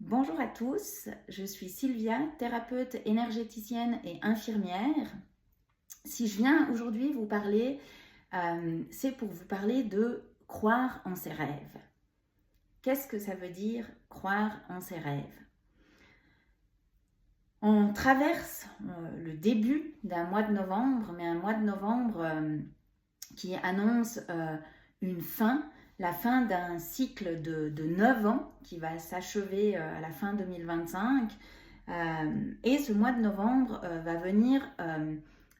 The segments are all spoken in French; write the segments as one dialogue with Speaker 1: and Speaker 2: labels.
Speaker 1: Bonjour à tous, je suis Sylvia, thérapeute énergéticienne et infirmière. Si je viens aujourd'hui vous parler, c'est pour vous parler de croire en ses rêves. Qu'est-ce que ça veut dire croire en ses rêves? On traverse le début d'un mois de novembre, mais un mois de novembre qui annonce une fin, la fin d'un cycle de 9 ans qui va s'achever à la fin 2025. Et ce mois de novembre va venir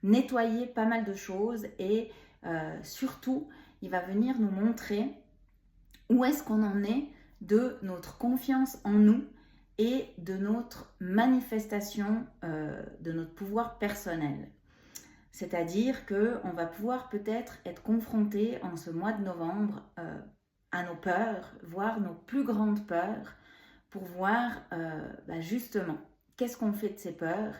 Speaker 1: nettoyer pas mal de choses et surtout, il va venir nous montrer où est-ce qu'on en est de notre confiance en nous et de notre manifestation de notre pouvoir personnel. C'est-à-dire qu'on va pouvoir peut-être être confronté en ce mois de novembre à nos peurs, voire nos plus grandes peurs, pour voir justement qu'est-ce qu'on fait de ces peurs,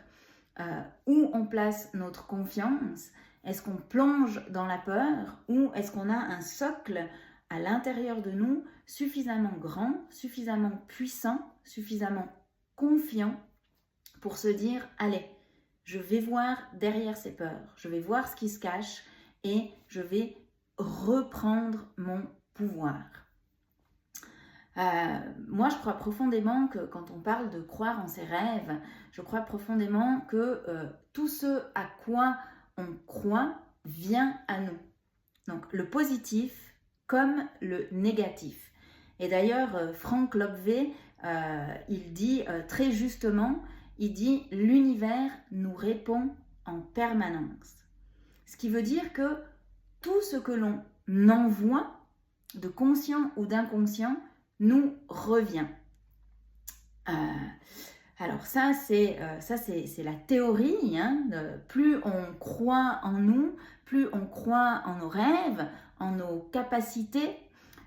Speaker 1: où on place notre confiance, est-ce qu'on plonge dans la peur ou est-ce qu'on a un socle à l'intérieur de nous suffisamment grand, suffisamment puissant, suffisamment confiant pour se dire allez, je vais voir derrière ces peurs, je vais voir ce qui se cache et je vais reprendre mon pouvoir. Moi, je crois profondément que quand on parle de croire en ses rêves, je crois profondément que tout ce à quoi on croit vient à nous. Donc, le positif comme le négatif. Et d'ailleurs, Frank Lobvé, il dit très justement, il dit « l'univers nous répond en permanence ». Ce qui veut dire que tout ce que l'on envoie, de conscient ou d'inconscient, nous revient. Alors ça, c'est la théorie. Plus on croit en nous, plus on croit en nos rêves, en nos capacités,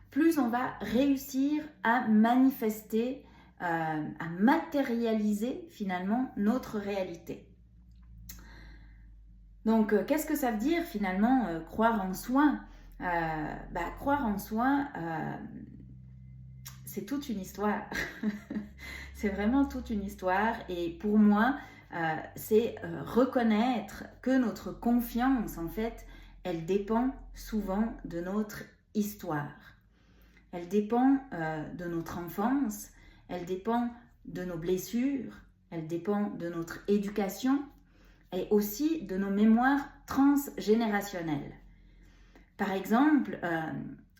Speaker 1: plus on va réussir à manifester, à matérialiser finalement notre réalité. Donc, qu'est-ce que ça veut dire finalement croire en soi? Croire en soi, c'est toute une histoire. C'est vraiment toute une histoire. Et pour moi, c'est reconnaître que notre confiance, en fait, elle dépend souvent de notre histoire. Elle dépend de notre enfance, elle dépend de nos blessures, elle dépend de notre éducation et aussi de nos mémoires transgénérationnelles. Par exemple,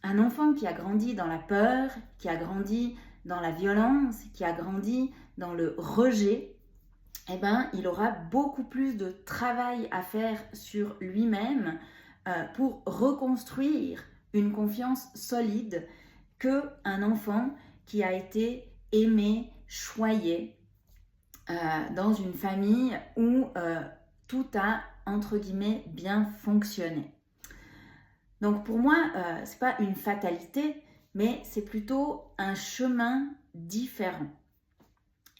Speaker 1: un enfant qui a grandi dans la peur, qui a grandi dans la violence, qui a grandi dans le rejet, il aura beaucoup plus de travail à faire sur lui-même pour reconstruire une confiance solide qu'un enfant qui a été aimé, choyé dans une famille où tout a, entre guillemets, bien fonctionné. Donc pour moi, ce n'est pas une fatalité, mais c'est plutôt un chemin différent.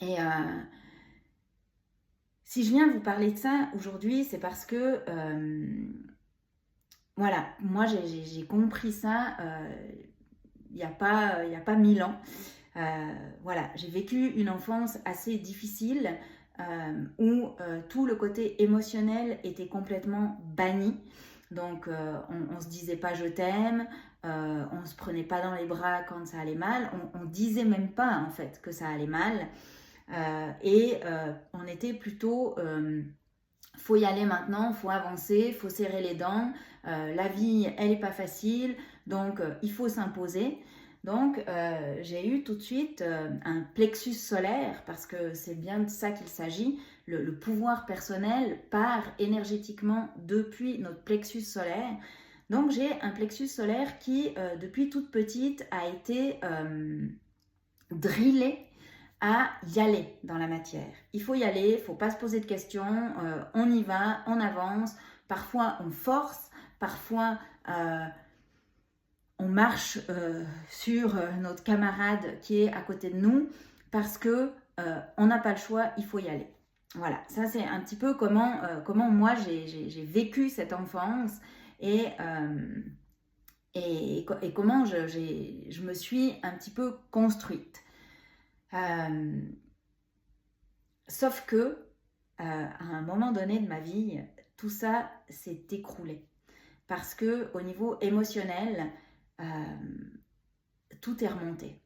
Speaker 1: Et si je viens vous parler de ça aujourd'hui, c'est parce que, voilà, moi j'ai compris ça il n'y a pas 1000 ans. Voilà, j'ai vécu une enfance assez difficile où tout le côté émotionnel était complètement banni. Donc on se disait pas je t'aime, on se prenait pas dans les bras quand ça allait mal, on disait même pas en fait que ça allait mal on était plutôt faut y aller maintenant, faut avancer, faut serrer les dents, la vie elle est pas facile, donc il faut s'imposer. Donc j'ai eu tout de suite un plexus solaire parce que c'est bien de ça qu'il s'agit. Le pouvoir personnel part énergétiquement depuis notre plexus solaire. Donc j'ai un plexus solaire qui depuis toute petite a été drillé à y aller dans la matière. Il faut y aller, il ne faut pas se poser de questions, on y va, on avance. Parfois on force, parfois on marche sur notre camarade qui est à côté de nous parce que on n'a pas le choix, il faut y aller. Voilà, ça c'est un petit peu comment moi j'ai vécu cette enfance et comment je me suis un petit peu construite. Sauf que, à un moment donné de ma vie, tout ça s'est écroulé. Parce que au niveau émotionnel, tout est remonté.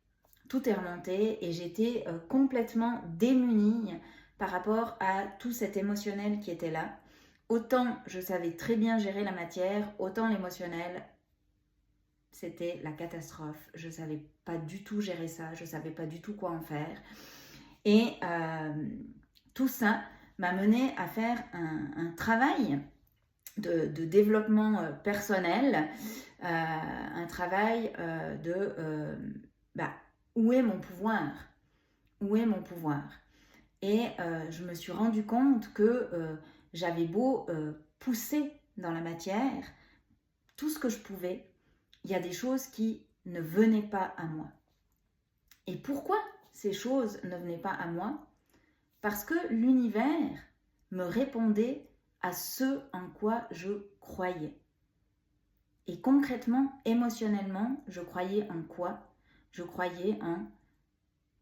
Speaker 1: Tout est remonté et j'étais complètement démunie par rapport à tout cet émotionnel qui était là. Autant je savais très bien gérer la matière, autant l'émotionnel, c'était la catastrophe. Je ne savais pas du tout gérer ça, je ne savais pas du tout quoi en faire. Et tout ça m'a mené à faire un travail de développement personnel, un travail où est mon pouvoir? Où est mon pouvoir? Et je me suis rendu compte que j'avais beau pousser dans la matière tout ce que je pouvais, il y a des choses qui ne venaient pas à moi. Et pourquoi ces choses ne venaient pas à moi? Parce que l'univers me répondait à ce en quoi je croyais. Et concrètement, émotionnellement, je croyais en quoi? Je croyais en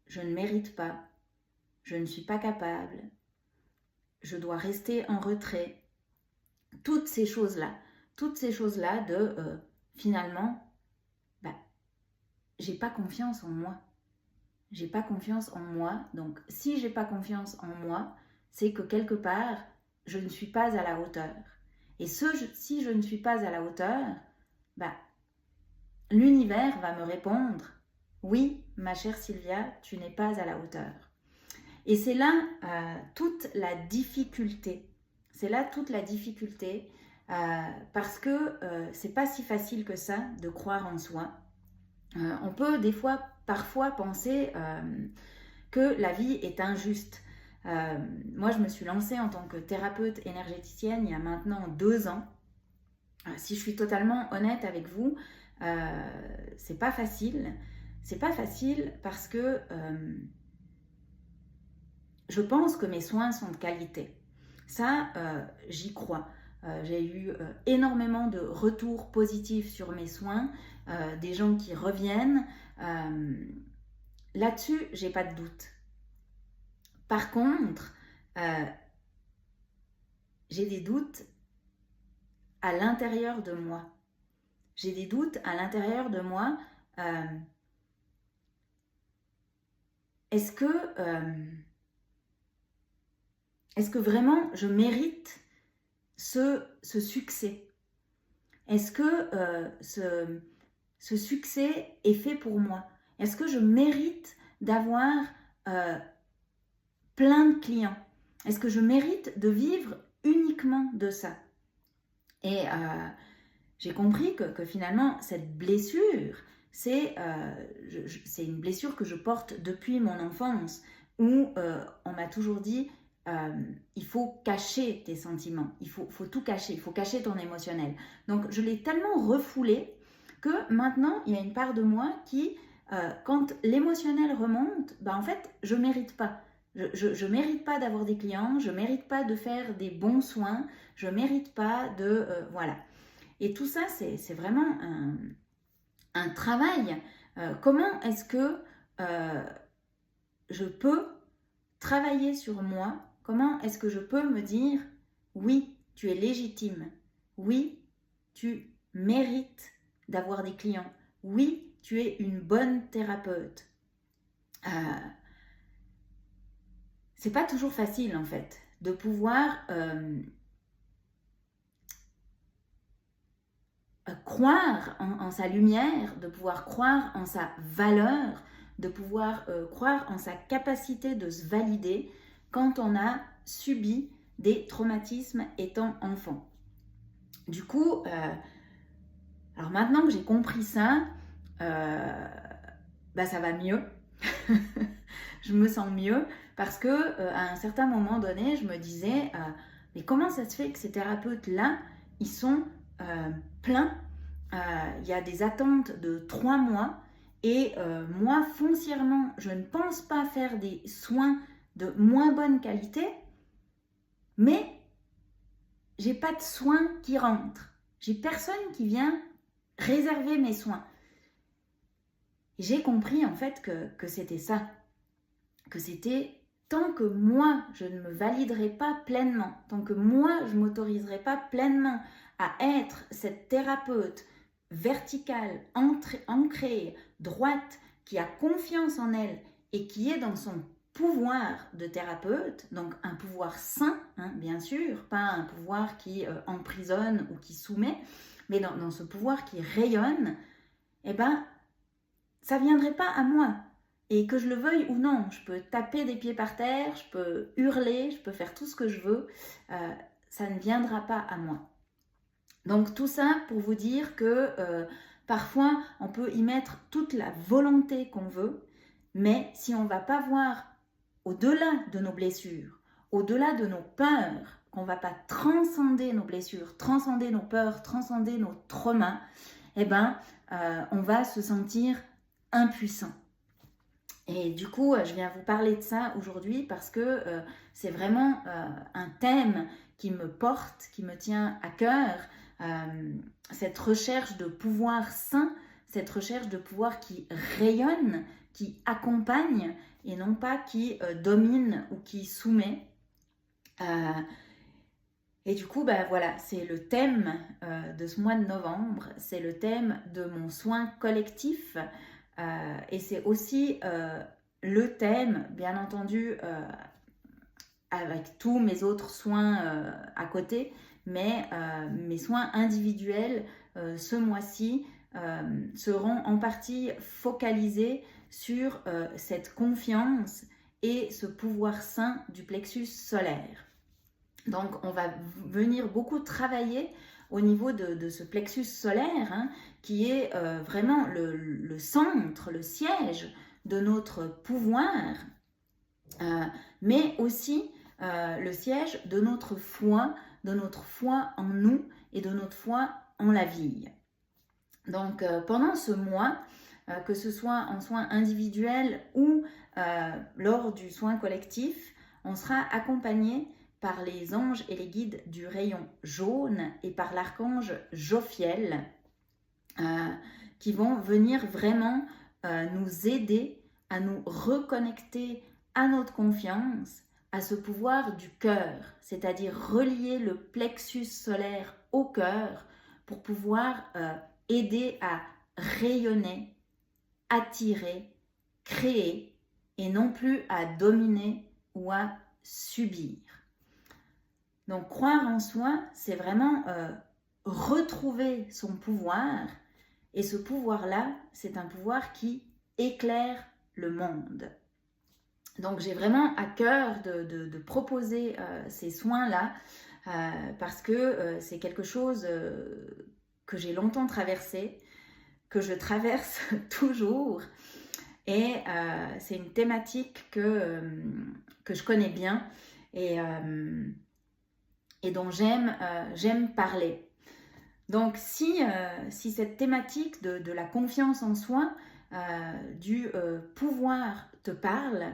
Speaker 1: je ne mérite pas, je ne suis pas capable, je dois rester en retrait. Toutes ces choses-là de finalement, j'ai pas confiance en moi. J'ai pas confiance en moi. Donc, si j'ai pas confiance en moi, c'est que quelque part, je ne suis pas à la hauteur. Et si je ne suis pas à la hauteur, l'univers va me répondre « Oui, ma chère Sylvia, tu n'es pas à la hauteur. » Et c'est là toute la difficulté. C'est là toute la difficulté parce que c'est pas si facile que ça de croire en soi. On peut parfois penser que la vie est injuste. Moi, je me suis lancée en tant que thérapeute énergéticienne il y a maintenant 2 ans. Si je suis totalement honnête avec vous, c'est pas facile. C'est pas facile parce que je pense que mes soins sont de qualité. Ça, j'y crois. J'ai eu énormément de retours positifs sur mes soins, des gens qui reviennent. Là-dessus, j'ai pas de doute. Par contre, j'ai des doutes à l'intérieur de moi. J'ai des doutes à l'intérieur de moi. Est-ce que vraiment je mérite ce succès? Est-ce que ce succès est fait pour moi? Est-ce que je mérite d'avoir plein de clients? Est-ce que je mérite de vivre uniquement de ça? Et j'ai compris que finalement, cette blessure, c'est une blessure que je porte depuis mon enfance, où on m'a toujours dit il faut cacher tes sentiments, il faut tout cacher, il faut cacher ton émotionnel. Donc je l'ai tellement refoulé que maintenant il y a une part de moi qui, quand l'émotionnel remonte, en fait je mérite pas. Je mérite pas d'avoir des clients, je mérite pas de faire des bons soins, je mérite pas de voilà. Et tout ça c'est vraiment un travail. Comment est-ce que je peux travailler sur moi? Comment est-ce que je peux me dire oui, tu es légitime, oui, tu mérites d'avoir des clients, oui, tu es une bonne thérapeute. C'est pas toujours facile en fait de pouvoir croire en sa lumière, de pouvoir croire en sa valeur, de pouvoir croire en sa capacité de se valider quand on a subi des traumatismes étant enfant. Du coup, alors maintenant que j'ai compris ça, ça va mieux. Je me sens mieux parce que à un certain moment donné, je me disais mais comment ça se fait que ces thérapeutes-là, ils sont pleins, il y a des attentes de 3 mois et moi, foncièrement, je ne pense pas faire des soins de moins bonne qualité, mais j'ai pas de soins qui rentrent. J'ai personne qui vient réserver mes soins. J'ai compris en fait que c'était ça. que c'était tant que moi, je ne me validerai pas pleinement, tant que moi, je ne m'autoriserai pas pleinement à être cette thérapeute verticale, ancrée, droite, qui a confiance en elle et qui est dans son pouvoir de thérapeute, donc un pouvoir sain, hein, bien sûr, pas un pouvoir qui emprisonne ou qui soumet, mais dans ce pouvoir qui rayonne, eh ben, ça ne viendrait pas à moi. Et que je le veuille ou non, je peux taper des pieds par terre, je peux hurler, je peux faire tout ce que je veux, ça ne viendra pas à moi. Donc tout ça pour vous dire que parfois on peut y mettre toute la volonté qu'on veut, mais si on ne va pas voir au-delà de nos blessures, au-delà de nos peurs, qu'on ne va pas transcender nos blessures, transcender nos peurs, transcender nos traumas, eh ben, on va se sentir impuissant. Et du coup, je viens vous parler de ça aujourd'hui parce que c'est vraiment un thème qui me porte, qui me tient à cœur, cette recherche de pouvoir sain, cette recherche de pouvoir qui rayonne, qui accompagne et non pas qui domine ou qui soumet. Et du coup, voilà, c'est le thème de ce mois de novembre, c'est le thème de mon soin collectif et c'est aussi le thème, bien entendu, avec tous mes autres soins à côté, mais mes soins individuels ce mois-ci seront en partie focalisés sur cette confiance et ce pouvoir sain du plexus solaire. Donc on va venir beaucoup travailler au niveau de ce plexus solaire hein, qui est vraiment le centre, le siège de notre pouvoir, mais aussi le siège de notre foi en nous et de notre foi en la vie. Donc pendant ce mois, que ce soit en soins individuels ou lors du soin collectif, on sera accompagné par les anges et les guides du rayon jaune et par l'archange Jophiel qui vont venir vraiment nous aider à nous reconnecter à notre confiance, à ce pouvoir du cœur, c'est-à-dire relier le plexus solaire au cœur pour pouvoir aider à rayonner, attirer, créer et non plus à dominer ou à subir. Donc croire en soi, c'est vraiment retrouver son pouvoir et ce pouvoir-là, c'est un pouvoir qui éclaire le monde. Donc j'ai vraiment à cœur de proposer ces soins-là parce que c'est quelque chose que j'ai longtemps traversé, que je traverse toujours et c'est une thématique que je connais bien et dont j'aime parler. Donc si cette thématique de la confiance en soi, du pouvoir te parle,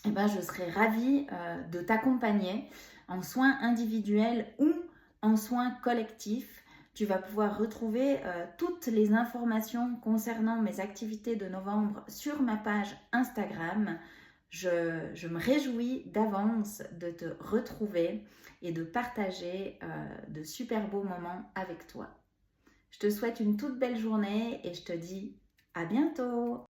Speaker 1: eh ben, je serais ravie de t'accompagner en soins individuels ou en soins collectifs. Tu vas pouvoir retrouver toutes les informations concernant mes activités de novembre sur ma page Instagram. Je me réjouis d'avance de te retrouver et de partager de super beaux moments avec toi. Je te souhaite une toute belle journée et je te dis à bientôt.